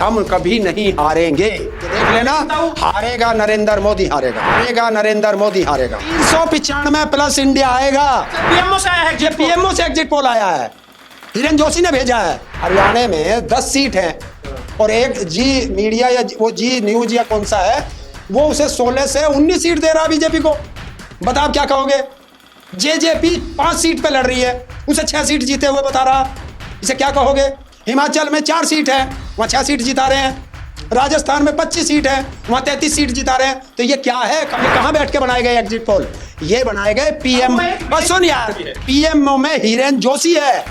हम कभी नहीं हारेंगे। देख लेना, हारेगा नरेंद्र मोदी, हारेगा नरेंद्र मोदी, हारेगा। 395 प्लस इंडिया आएगा। पीएमओ से आया है, ये पीएमओ से एग्जिट पोल आया है, हिरेन जोशी ने भेजा है। हरियाणा में 10 सीट है और एक जी मीडिया या वो जी न्यूज या कौन सा है वो उसे 16 से 19 सीट दे रहा बीजेपी को। बताओ क्या कहोगे? जेजेपी 5 सीट पे लड़ रही है, उसे 6 सीट जीते हुए बता रहा, इसे क्या कहोगे? हिमाचल में 4 सीट है, वहाँ 6 सीट जिता रहे हैं। राजस्थान में 25 सीट है, वहाँ 33 सीट जिता रहे हैं। तो ये क्या है? कहाँ बैठ के बनाए गए एग्जिट पोल? ये बनाए गए पीएम, बस सुन यार, पीएमओ में हिरेन जोशी है।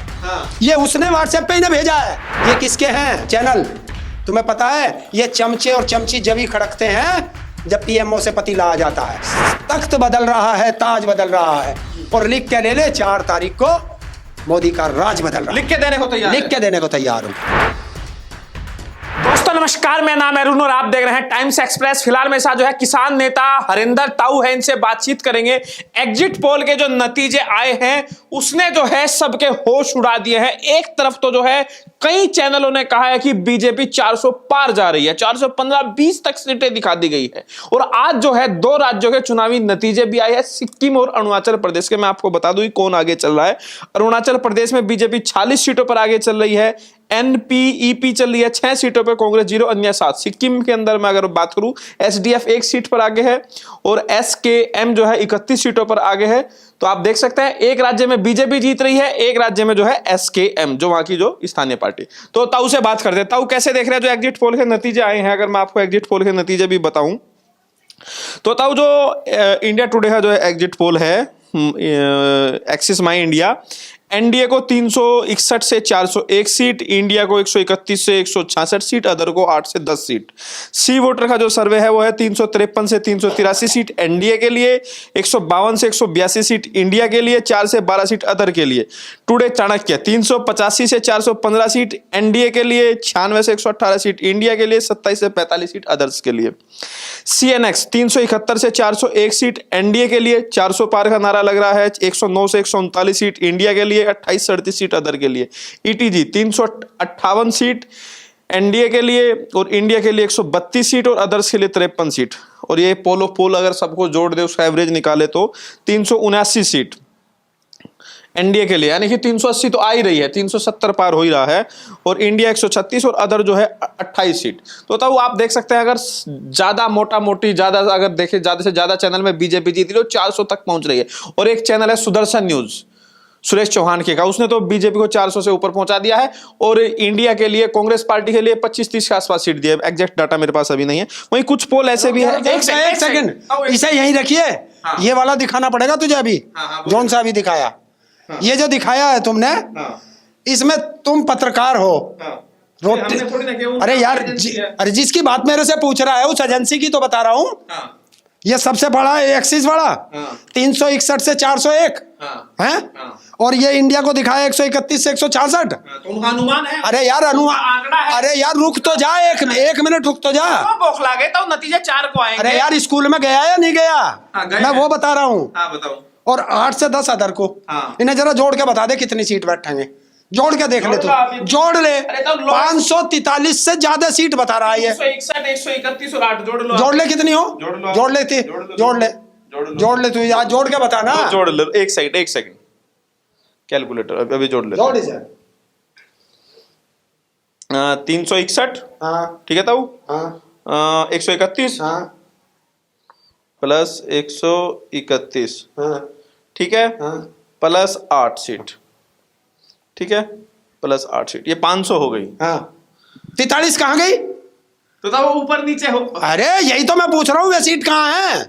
ये उसने व्हाट्सएप पे ही भेजा है। ये किसके हैं चैनल तुम्हें पता है? ये चमचे और चमची जब ही खड़कते हैं जब पीएमओ से पतीला आ जाता है। तख्त बदल रहा है, ताज बदल रहा है, और लिख के ले ले 4 तारीख को मोदी का राज बदल रहा है। लिख के देने को तैयार हूं। दोस्तों नमस्कार, मेरा नाम है अरुण और आप देख रहे हैं टाइम्स एक्सप्रेस। फिलहाल मेरे साथ जो है किसान नेता हरिंदर ताऊ है, इनसे बातचीत करेंगे। एग्जिट पोल के जो नतीजे आए हैं उसने जो है सबके होश उड़ा दिए हैं। एक तरफ तो जो है कई चैनलों ने कहा है कि बीजेपी 400 पार जा रही है, 415-20 तक सीटें दिखा दी गई है। और आज जो है 2 राज्यों के चुनावी नतीजे भी आए हैं, सिक्किम और अरुणाचल प्रदेश के। मैं आपको बता दूं कौन आगे चल रहा है। अरुणाचल प्रदेश में बीजेपी 40 सीटों पर आगे चल रही है, एनपीईपी चल रही है 6 सीटों पर, कांग्रेस 0, अन्य 7। सिक्किम के अंदर मैं अगर बात करूं एसडीएफ 1 सीट पर आगे है और एसकेएम जो है 31 सीटों पर आगे है। तो आप देख सकते हैं एक राज्य में बीजेपी जीत रही है, एक राज्य में जो है एसकेएम, जो वहां की जो स्थानीय पार्टी। तो ताऊ से बात करते हैं। ताऊ कैसे देख रहे हैं जो एग्जिट पोल के नतीजे आए हैं? अगर मैं आपको एग्जिट पोल के नतीजे भी बताऊं तो ताऊ जो इंडिया टुडे का जो एग्जिट पोल है, एक्सिस माई इंडिया, एनडीए को 361 से 401 सीट, इंडिया को 131 से 166 सीट, अदर को 8 से 10 सीट। सी वोटर का जो सर्वे है वो है 353 से 383 सीट एनडीए के लिए, 152 से 182 सीट इंडिया के लिए, 4 से 12 सीट अदर के लिए। टुडे चाणक्य 385 से 415 सीट एनडीए के लिए, 96 से 118 सीट इंडिया के लिए, 27 से 45 सीट अदर्स के लिए। सीएनएक्स 371 से 401 सीट एनडीए के लिए, 400 पार का नारा लग रहा है, 109 से 139 सीट इंडिया के लिए, 28 से 38 सीट अदर के लिए। ईटीजी 358 सीट एनडीए के लिए और इंडिया के लिए 132 सीट और अदर्स के लिए 53 सीट। और ये पोल ऑफ पोल अगर सबको जोड़ दे, उसका एवरेज निकाले तो 379 सीट एनडीए के लिए, यानी कि 380 तो आ ही रही है, 370 पार हो ही रहा है। और इंडिया 136 और अदर जो है 28 सीट। तो तब आप देख सकते हैं अगर ज्यादा मोटा मोटी ज्यादा अगर देखें ज्यादा से ज्यादा चैनल में बीजेपी जीत रही है, 400 तक पहुंच रही है। और एक चैनल है सुदर्शन न्यूज, सुरेश चौहान के का, उसने तो बीजेपी को 400 से ऊपर पहुंचा दिया है। और इंडिया के लिए कांग्रेस पार्टी के लिए 25-30 के आसपास सीट दिया है। एग्जैक्ट डाटा मेरे पास अभी नहीं है। वहीं कुछ पोल ऐसे भी है। एक सेकंड, इसे यहीं रखिए। ये वाला दिखाना पड़ेगा तुझे अभी, कौन सा अभी दिखाया? ये जो दिखाया है तुमने, इसमें तुम पत्रकार हो। अरे यार, अरे जिसकी बात मेरे से पूछ रहा है उस एजेंसी की तो बता रहा हूँ। ये सबसे बड़ा है एक्सिस वाला, 361 से 401 है। और ये इंडिया को दिखाया 131 से 166। तो अनुमान है। अरे यार अनुमान, अरे यार रुक तो जा, एक मिनट रुक तो जा। बौखला गए तो नतीजे 4 को आएंगे। अरे यार स्कूल में गया या नहीं गया? मैं वो बता रहा हूँ। बताओ। और 8 से 10 अदर को। इन्हें जरा जोड़ के बता दे कितनी सीट बैठेंगे, जोड़ के देख ले तू, जोड़ ले। 543 से ज्यादा सीट बता रहा है ये। 161, 131 और 8 जोड़ लो। जोड़ ले कितनी हो, जोड़ ले जोड़ ले तू यार, जोड़ के बता ना। जोड़ ले, एक सेकंड कैलकुलेटर अभी जोड़ ले। जोड़ ले 361, ठीक है ताऊ, 131 प्लस 131, ठीक है, प्लस 8 सीट, ठीक है, प्लस 8 सीट, ये 500 हो गई। 43 कहाँ गई? तो वो ऊपर नीचे हो। अरे यही तो मैं पूछ रहा हूँ, वे सीट कहाँ है?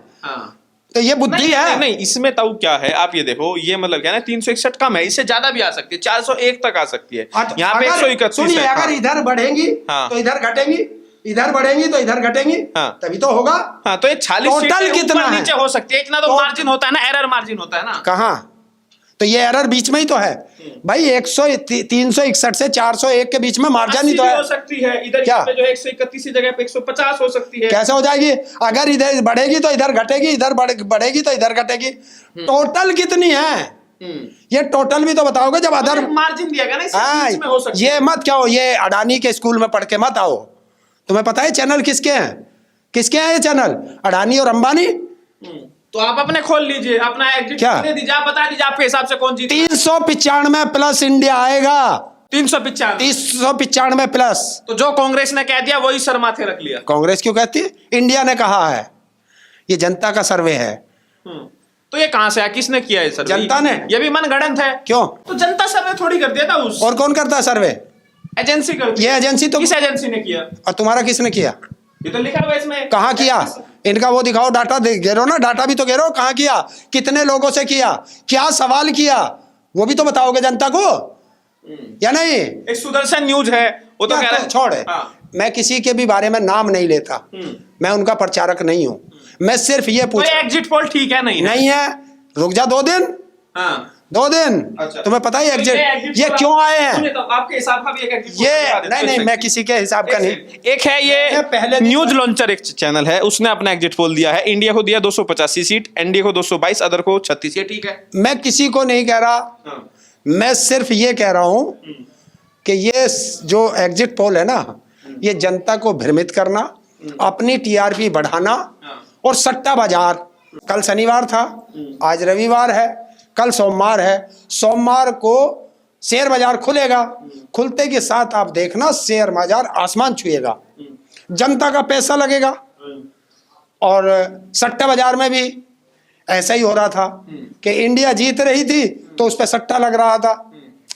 तो ये बुद्धि है। नहीं, इसमें ताऊ क्या है, आप ये देखो, ये मतलब क्या है, 361 कम है, इससे ज्यादा भी आ सकती है, 401 तक आ सकती है। यहाँ पे 131 है। अगर इधर बढ़ेंगी तो इधर घटेंगी, इधर बढ़ेंगी तो इधर घटेंगी, तभी तो होगा। तो ये 40 टोटल कितना नीचे हो सकती है, इतना तो मार्जिन होता है ना, एरर मार्जिन होता है ना। कहाँ? तो ये एरर बीच में ही तो है भाई। 361 से 401 के बीच में मार्जिन ही तो है। हो सकती है इधर क्या जो 131 की जगह पे 150 हो सकती है। कैसे हो जाएगी? अगर इधर बढ़ेगी तो इधर घटेगी, इधर बढ़ेगी तो इधर घटेगी। टोटल कितनी है ये टोटल भी तो बताओगे जब अदर मार्जिन दिया गया ना, इसमें हो सकती है। ये मत क्या हो, ये अडानी के स्कूल में पढ़ के मत आओ। तुम्हें पता है चैनल किसके हैं? किसके हैं ये चैनल? अडानी और अंबानी। तो आप अपने खोल लीजिए, अपना एग्जिट क्या? दे दीजिए, आप बता दीजिए आपके हिसाब से कौन जीत। 395 प्लस इंडिया आएगा। 395 395 प्लस। तो जो कांग्रेस ने कह दिया वही सर माथे रख लिया। कांग्रेस क्यों कहती है? इंडिया ने कहा है, ये जनता का सर्वे है। तो ये कहां से आया, किसने किया है सर? जनता ने। ये भी मनगढ़ंत है। क्यों? तो जनता सर्वे थोड़ी कर दिया था उस, और कौन करता है सर्वे? एजेंसी करती है। ये एजेंसी तो, किस एजेंसी ने किया? और तुम्हारा किसने किया? ये तो लिखा हुआ है इसमें। कहाँ किया? इनका वो दिखाओ, डाटा घेरो ना, डाटा भी तो घेरो, कहाँ किया, कितने लोगों से किया, क्या सवाल किया, वो भी तो बताओगे जनता को, या नहीं? एक सुदर्शन न्यूज है, वो तो कह रहा है छोड़ है। मैं किसी के भी बारे में नाम नहीं लेता, मैं उनका प्रचारक नहीं हूं, मैं सिर्फ ये तो एग्जिट पोल ठीक है नहीं? नहीं है, रुक जा 2 दिन। हाँ 2 दिन। अच्छा। तुम्हें पता है एग्जिट ये क्यों आए हैं? तो आपके हिसाब का भी एक एग्जिट ये नहीं, मैं किसी के हिसाब का नहीं। एक है ये पहले न्यूज लॉन्चर, एक चैनल है, उसने अपना एग्जिट पोल दिया है। इंडिया को दिया 285 सीट, एनडीए को 222, अदर को 36। ये ठीक है? मैं किसी को नहीं कह रहा, मैं सिर्फ ये कह रहा हूं कि ये जो एग्जिट पोल है ना, ये जनता को भ्रमित करना, अपनी टीआरपी बढ़ाना और सट्टा बाजार। कल शनिवार था, आज रविवार है, कल सोमवार है। सोमवार को शेयर बाजार खुलेगा, खुलते के साथ आप देखना शेयर बाजार आसमान छुएगा, जनता का पैसा लगेगा। और सट्टा बाजार में भी ऐसा ही हो रहा था कि इंडिया जीत रही थी तो उस पर सट्टा लग रहा था,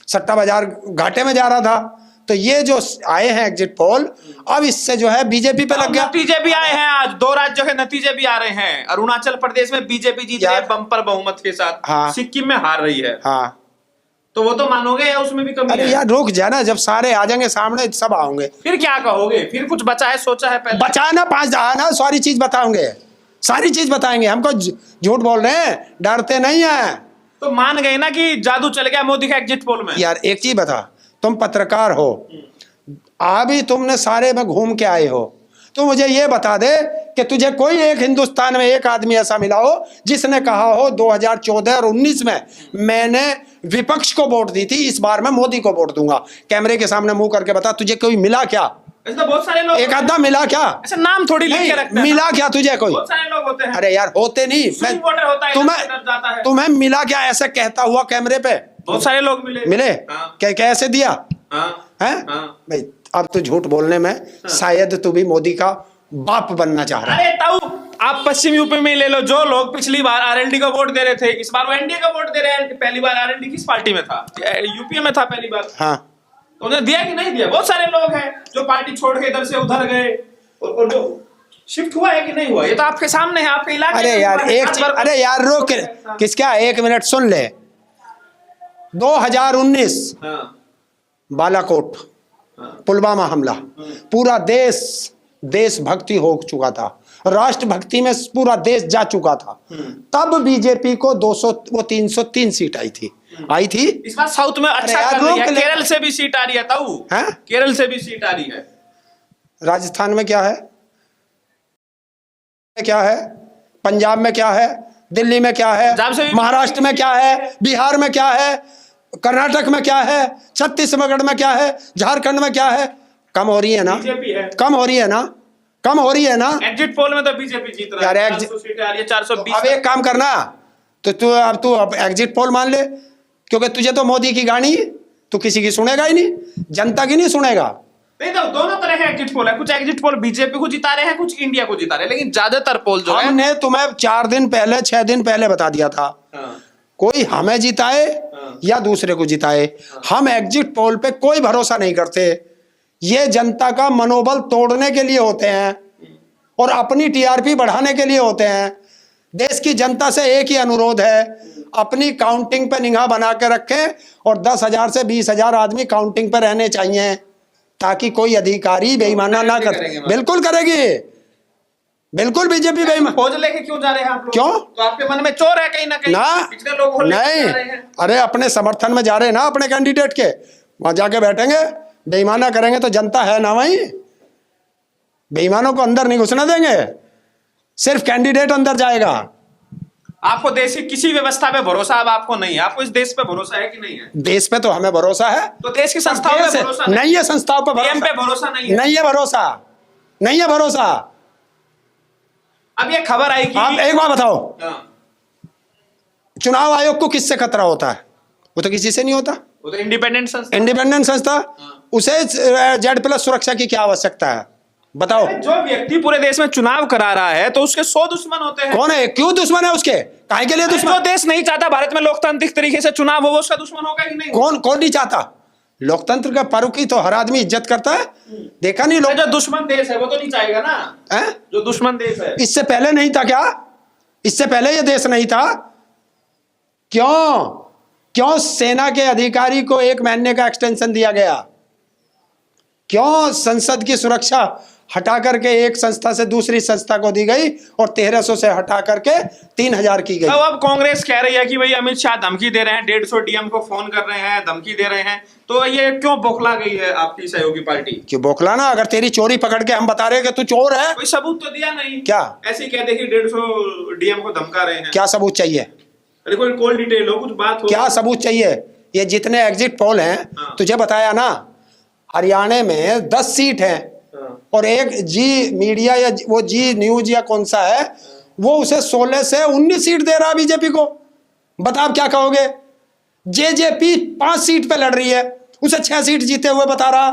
सट्टा बाजार घाटे में जा रहा था। तो ये जो आए हैं एग्जिट पोल, अब इससे जो है बीजेपी पे लग गया। नतीजे भी आए हैं, आज 2 राज्यों के नतीजे भी आ रहे हैं। अरुणाचल प्रदेश में बीजेपी जीत रही है बम्पर बहुमत के साथ। हाँ। सिक्किम में हार रही है। हाँ, तो वो तो मानोगे या उसमें भी कमी है? अरे यार रुक जाना, जब सारे आ जाएंगे सामने सब आओगे, फिर क्या कहोगे? फिर कुछ बचा है, सोचा है पहले? बचाना 5 ना, सारी चीज बताओगे, सारी चीज बताएंगे। हमको झूठ बोल रहे हैं, डरते नहीं है। तो मान गए ना कि जादू चल गया मोदी का एग्जिट पोल में। यार एक चीज बता, तुम पत्रकार हो, अभी तुमने सारे में घूम के आए हो, तो मुझे ये बता दे कि तुझे कोई एक हिंदुस्तान में एक आदमी ऐसा मिला हो जिसने कहा हो 2014 और 19 में मैंने विपक्ष को वोट दी थी, इस बार मैं मोदी को वोट दूंगा। कैमरे के सामने मुंह करके बता, तुझे कोई मिला क्या? ऐसे तो बहुत सारे लोग, एक आधा मिला क्या? ऐसे नाम थोड़ी लिख के रखते हैं। मिला क्या तुझे कोई? बहुत सारे लोग होते हैं। अरे यार होते नहीं, स्विंग वोटर होता है, तुम्हें मिला क्या ऐसे कहता हुआ कैमरे पे? बहुत सारे लोग मिले। हाँ। कैसे दिया? है भाई, अब तो झूठ बोलने में शायद तू भी मोदी का बाप बनना चाह रहा है। अरे ताऊ, आप पश्चिम यूपी में ले लो, जो लोग पिछली बार आरएलडी को वोट दे रहे थे, इस बार वो एनडीए को वोट दे रहे हैं। पहली बार आरएलडी किस पार्टी में था? यूपी में था पहली बार। हाँ, तो उन्हें दिया कि नहीं दिया? बहुत सारे लोग हैं जो पार्टी छोड़ के इधर से उधर गए, और जो शिफ्ट हुआ है कि नहीं हुआ, ये तो आपके सामने है, आपके इलाके। अरे यार एक चीज, अरे यार रोक, किसका? 1 मिनट सुन ले। 2019 बालाकोट पुलवामा हमला, पूरा देश देशभक्ति हो चुका था, राष्ट्रभक्ति में पूरा देश जा चुका था। तब बीजेपी को 303 सीट आई थी। इस बार साउथ में अच्छा कर रही है, केरल से भी सीट आ रही है ताऊ। केरल से भी सीट आ रही है। राजस्थान में क्या है, क्या है? पंजाब में क्या है? दिल्ली में क्या है? महाराष्ट्र में क्या है? बिहार में क्या है? कर्नाटक में क्या है? छत्तीसगढ़ में क्या है? झारखंड में क्या है? कम हो रही है ना? बीजेपी है। कम हो रही है ना? कम हो रही है ना? एग्जिट पोल में तो बीजेपी जीत रहा है, 400 सीटें आ रही है, 420। अब एक काम करना, तो तू अब एग्जिट पोल मान ले, क्योंकि तुझे तो मोदी की गाड़ी, तू किसी की सुनेगा ही नहीं, जनता की नहीं सुनेगा। नहीं तो दोनों तरह के एग्जिट पोल है, कुछ एग्जिट पोल बीजेपी को जिता रहे हैं, कुछ इंडिया को जिता रहे हैं, लेकिन ज्यादातर पोल जो है, हमने तुम्हें 4 दिन पहले 6 दिन पहले बता दिया था, कोई हमें जिताए या दूसरे को जिताए, हम एग्जिट पोल पे कोई भरोसा नहीं करते। ये जनता का मनोबल तोड़ने के लिए होते हैं और अपनी टीआरपी बढ़ाने के लिए होते हैं। देश की जनता से एक ही अनुरोध है, अपनी काउंटिंग पे निगाह बना के रखें और 10,000 से 20,000 आदमी काउंटिंग पे रहने चाहिए, ताकि कोई अधिकारी बेईमाना ना कर। बिल्कुल करेगी, बिल्कुल बीजेपी बेईमान। फौज लेके क्यों जा रहे हैं आप लोग? क्यों? तो आपके मन में चोर है कहीं ना कहीं ना? पिछले लोग नहीं, अरे अपने समर्थन में जा रहे हैं ना, अपने कैंडिडेट के, वहां जाके बैठेंगे, बेईमाना करेंगे तो जनता है ना वहीं, बेईमानों को अंदर नहीं घुसने देंगे, सिर्फ कैंडिडेट अंदर जाएगा। आपको देश की किसी व्यवस्था पे भरोसा अब आपको नहीं है? आपको इस देश पे भरोसा है कि नहीं है? देश पे तो हमें भरोसा है, तो देश की संस्थाओं पे भरोसा नहीं है, संस्थाओं पे पे भरोसा नहीं है, नहीं है भरोसा। नहीं है भरोसा। अब ये खबर आई कि आप एक बात बताओ, हाँ, चुनाव आयोग को किससे खतरा होता है? वो तो किसी से नहीं होता, वो तो इंडिपेंडेंट संस्था। इंडिपेंडेंट संस्था। हाँ। उसे Z+ सुरक्षा की क्या आवश्यकता है बताओ? जो व्यक्ति पूरे देश में चुनाव करा रहा है तो उसके 100 दुश्मन होते हैं। कौन है? क्यों दुश्मन है उसके? काहे के लिए जो दुश्मन? देश नहीं चाहता भारत में लोकतांत्रिक तरीके से चुनाव हो, वो उसका दुश्मन होगा कि नहीं? कौन कौन नहीं चाहता? लोकतंत्र का पर्व की तो हर आदमी इज्जत करता है। देखा नहीं लोग? जो दुश्मन देश है वो तो नहीं चाहेगा ना। हैं? जो दुश्मन देश है, इससे पहले नहीं था क्या? इससे पहले ये देश नहीं था? क्यों क्यों सेना के अधिकारी को 1 महीने का एक्सटेंशन दिया गया? क्यों संसद की सुरक्षा हटा करके एक संस्था से दूसरी संस्था को दी गई और 1300 से हटा करके 3000 की गई? अब कांग्रेस कह रही है कि भाई अमित शाह धमकी दे रहे हैं, 150 डीएम को फोन कर रहे हैं, धमकी दे रहे हैं, तो ये क्यों बौखला गई है आपकी सहयोगी पार्टी? क्यों बौखलाना? अगर तेरी चोरी पकड़ के हम बता रहे हैं कि तू चोर है, कोई सबूत तो दिया नहीं। क्या ऐसे ही कहते कि 150 डीएम को धमका रहे हैं। क्या सबूत चाहिए? अरे कोई कॉल डिटेल हो, कुछ बात हो। क्या सबूत चाहिए? ये जितने एग्जिट पोल हैं, हाँ। तुझे बताया ना, हरियाणा में 10 सीट हैं हाँ। और एक जी मीडिया या वो जी न्यूज या कौन सा है, वो उसे 16 से 19 सीट दे रहा बीजेपी को। बता आप क्या कहोगे? जेजेपी 5 सीट पे लड़ रही है, उसे 6 सीट जीते हुए बता रहा।